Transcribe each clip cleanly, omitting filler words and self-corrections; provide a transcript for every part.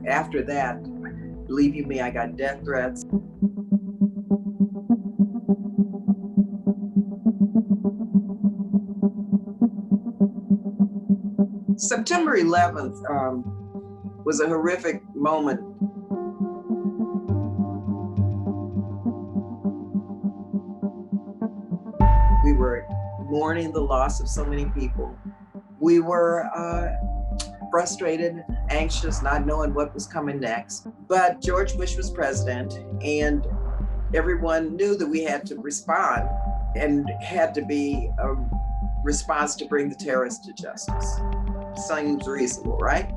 After that, believe you me, I got death threats. September 11th was a horrific moment. We were mourning the loss of so many people. We were frustrated, anxious, not knowing what was coming next. But George Bush was president, and everyone knew that we had to respond, and had to be a response to bring the terrorists to justice. Seems reasonable, right?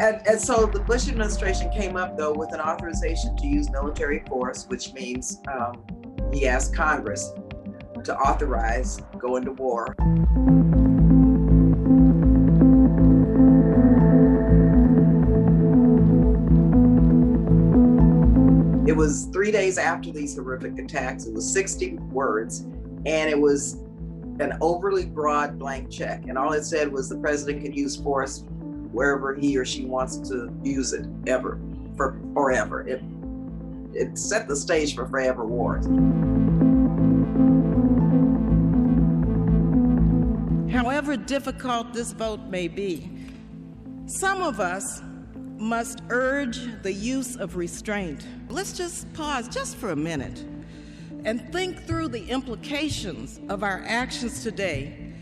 And so the Bush administration came up, though, with an authorization to use military force, which means he asked Congress to authorize going to war. It was 3 days after these horrific attacks. It was 60 words, and it was an overly broad blank check. And all it said was the president can use force wherever he or she wants to use it, ever, for forever. It set the stage for forever wars. However difficult this vote may be, some of us must urge the use of restraint. Let's just pause just for a minute and think through the implications of our actions today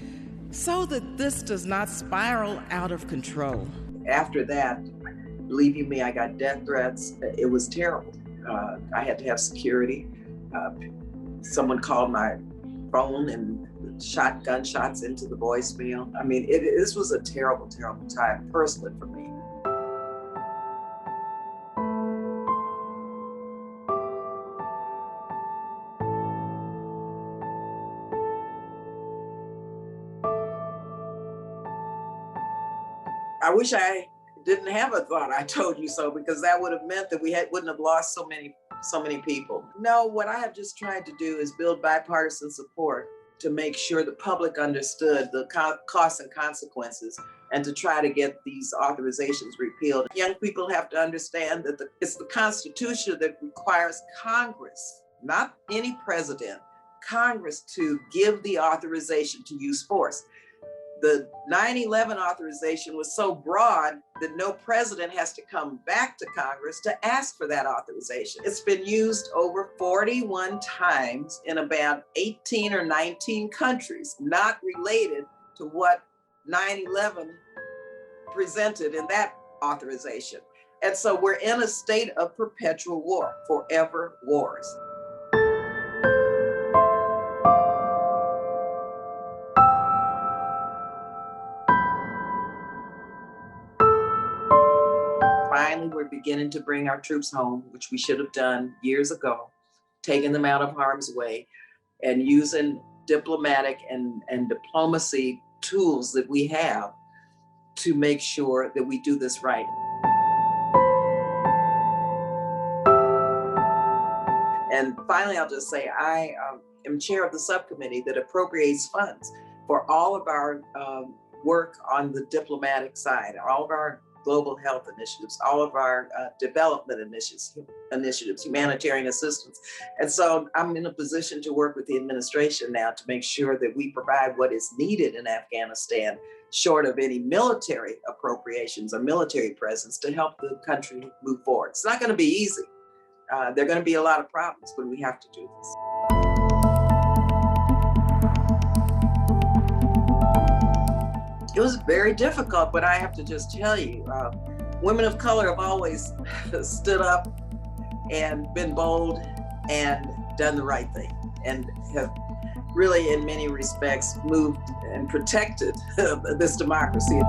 so that this does not spiral out of control. After that, believe you me, I got death threats. It was terrible. I had to have security. Someone called my phone and shot gunshots into the voicemail. I mean, this was a terrible, terrible time personally for me. I wish I didn't have a thought I told you so, because that would have meant that we wouldn't have lost so many people. No, what I have just tried to do is build bipartisan support to make sure the public understood the costs and consequences, and to try to get these authorizations repealed. Young people have to understand that it's the Constitution that requires Congress, not any president, Congress, to give the authorization to use force. The 9/11 authorization was so broad that no president has to come back to Congress to ask for that authorization. It's been used over 41 times in about 18 or 19 countries, not related to what 9/11 presented in that authorization. And so we're in a state of perpetual war, forever wars. Finally, we're beginning to bring our troops home, which we should have done years ago, taking them out of harm's way, and using diplomatic and diplomacy tools that we have to make sure that we do this right. And finally, I'll just say I am chair of the subcommittee that appropriates funds for all of our work on the diplomatic side, all of our global health initiatives, all of our development initiatives, humanitarian assistance. And so I'm in a position to work with the administration now to make sure that we provide what is needed in Afghanistan, short of any military appropriations or military presence, to help the country move forward. It's not going to be easy. There are going to be a lot of problems, but we have to do this. It was very difficult, but I have to just tell you, women of color have always stood up and been bold and done the right thing, and have really, in many respects, moved and protected this democracy.